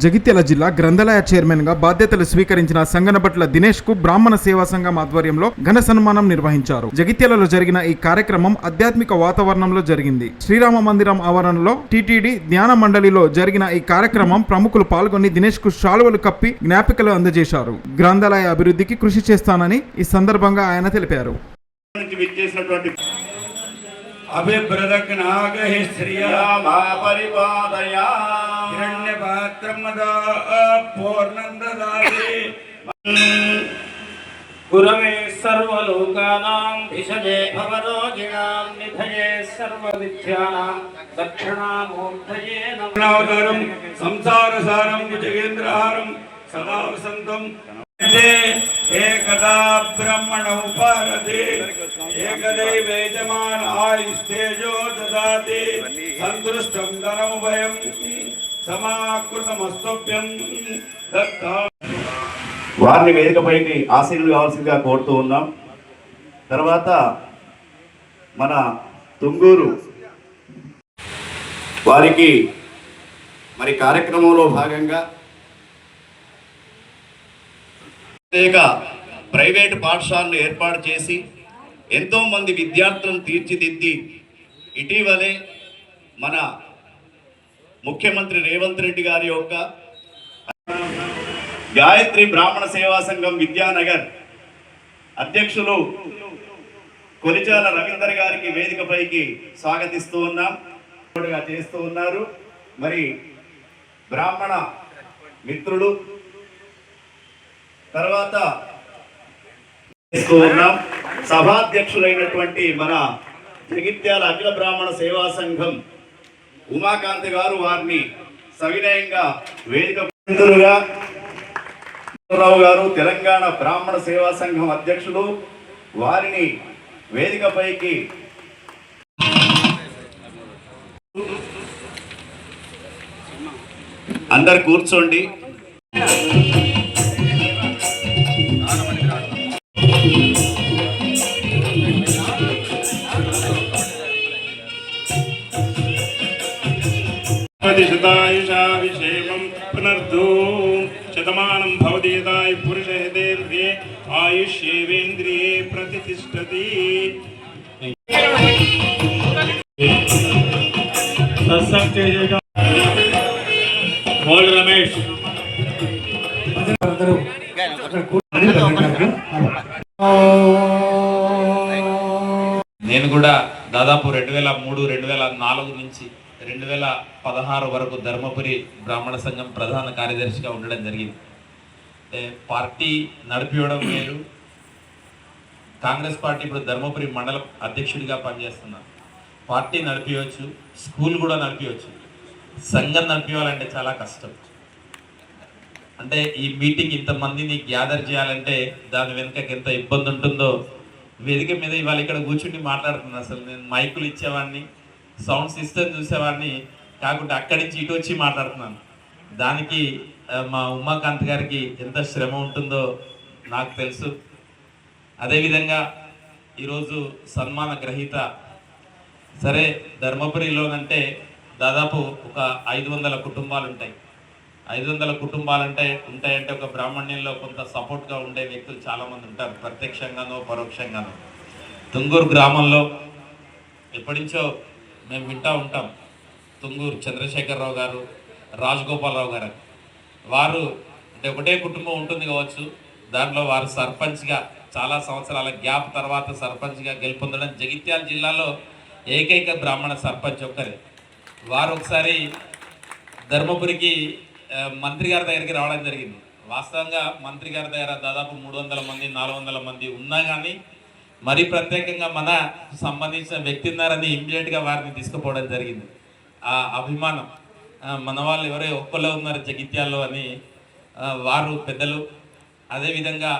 జగిత్యాల జిల్లా గ్రంథాలయ చైర్మన్ గా బాధ్యతలు స్వీకరించిన సంగనబట్ల దినేష్ కు బ్రాహ్మణ సేవా సంఘం ఆధ్వర్యంలో ఘన సన్మానం నిర్వహించారు. జగిత్యాలలో జరిగిన ఈ కార్యక్రమం ఆధ్యాత్మిక వాతావరణంలో జరిగింది. శ్రీరామ మందిరం ఆవరణలో టిటిడి జ్ఞాన మండలిలో జరిగిన ఈ కార్యక్రమం ప్రముఖులు పాల్గొని దినేష్ కు శాలువలు కప్పి జ్ఞాపికలు అందజేశారు. గ్రంథాలయ అభివృద్ధికి కృషి చేస్తానని ఈ సందర్భంగా ఆయన తెలిపారు. अभिभ्रदग्नागहि श्रिया मा परिपादया हिरण्यपात्रमदा पूर्णन्ददाति गुरवे सर्वलोकानां भिषजे भवरोगिणां निधये सर्वविद्यानां दक्षिणामूर्तये नमः संसारसारं भुजगेन्द्रहारं सदा वसन्तं एकदा ब्रह्मण उपारते एकदैव यजमान आयुस्तेजो ददाति संतुष्टं धनमुभयं समाकृतमस्तुभ्यं दत्ता వారిని వేదికపైకి ఆశీర్వాదాలు కావాల్సిందిగా కోరుతూ ఉన్నాం. తర్వాత మన తుంగూరు వారికి మరి కార్యక్రమంలో భాగంగా ప్రత్యేక ప్రైవేటు పాఠశాలను ఏర్పాటు చేసి ఎంతోమంది విద్యార్థులను తీర్చిదిద్ది ఇటీవలే మన ముఖ్యమంత్రి రేవంత్ రెడ్డి గారి యొక్క గాయత్రి బ్రాహ్మణ సేవా సంఘం విద్యానగర్ అధ్యక్షులు కొలిచాల రవీందర్ గారికి వేదికపైకి స్వాగతిస్తూ ఉన్నాం. చేస్తూ ఉన్నారు. మరి బ్రాహ్మణ మిత్రులు తర్వాత ఉన్నాం సభాధ్యక్షులైనటువంటి మన జగిత్యాల అఖిల బ్రాహ్మణ సేవా సంఘం ఉమాకాంత్ గారు వారిని సవినయంగా వేదిక రావు గారు తెలంగాణ బ్రాహ్మణ సేవా సంఘం అధ్యక్షులు వారిని వేదికపైకి అందరు కూర్చోండి. शतमानं भवति यदा पुरुषेन्द्रिये आयुष्येवेन्द्रिये प्रतिष्ठति. बोल रमेश నేను కూడా దాదాపు 2003-2004 నుంచి 2016 వరకు ధర్మపురి బ్రాహ్మణ సంఘం ప్రధాన కార్యదర్శిగా ఉండడం జరిగింది. పార్టీ నడిపివ్వడం వేరు. కాంగ్రెస్ పార్టీ ఇప్పుడు ధర్మపురి మండల అధ్యక్షుడిగా పనిచేస్తున్నాను. పార్టీ నడిపించవచ్చు, స్కూల్ కూడా నడిపించవచ్చు. సంఘం నడిపించాలంటే చాలా కష్టం. అంటే ఈ మీటింగ్ ఇంతమందిని గ్యాదర్ చేయాలంటే దాని వెనుకకి ఎంత ఇబ్బంది ఉంటుందో వేదిక మీద ఇవాళ ఇక్కడ కూర్చుని మాట్లాడుతున్నాను. అసలు నేను మైకులు ఇచ్చేవాడిని, సౌండ్ సిస్టమ్ చూసేవాడిని కాకుండా అక్కడి నుంచి ఇటు వచ్చి మాట్లాడుతున్నాను. దానికి మా ఉమాకాంత్ గారికి ఎంత శ్రమ ఉంటుందో నాకు తెలుసు. అదేవిధంగా ఈరోజు సన్మాన గ్రహీత సరే ధర్మపురిలోనంటే దాదాపు ఒక 500 కుటుంబాలు ఉంటాయి. 500 కుటుంబాలు ఉంటాయంటే ఒక బ్రాహ్మణ్యంలో కొంత సపోర్ట్గా ఉండే వ్యక్తులు చాలామంది ఉంటారు, ప్రత్యక్షంగానో పరోక్షంగానో. తుంగూరు గ్రామంలో ఎప్పటి నుంచో మేము వింటూ ఉంటాం. తుంగూరు చంద్రశేఖరరావు గారు, రాజగోపాలరావు గారు వారు అంటే ఒకటే కుటుంబం ఉంటుంది కావచ్చు. దాంట్లో వారు సర్పంచ్గా చాలా సంవత్సరాల గ్యాప్ తర్వాత సర్పంచ్గా గెలుపొందడం జగిత్యాల జిల్లాలో ఏకైక బ్రాహ్మణ సర్పంచ్ ఒక్కరే. వారు ఒకసారి ధర్మపురికి మంత్రి గారి దగ్గరికి రావడం జరిగింది. వాస్తవంగా మంత్రి గారి దగ్గర దాదాపు 300 మంది 400 మంది ఉన్నా కానీ మరీ ప్రత్యేకంగా మన సంబంధించిన వ్యక్తి ఉన్నారని ఇమ్మీడియట్గా వారిని తీసుకుపోవడం జరిగింది. ఆ అభిమానం మన వాళ్ళు ఎవరో ఒక్కళ్ళే ఉన్నారు జగిత్యాల్లో అని వారు పెద్దలు. అదేవిధంగా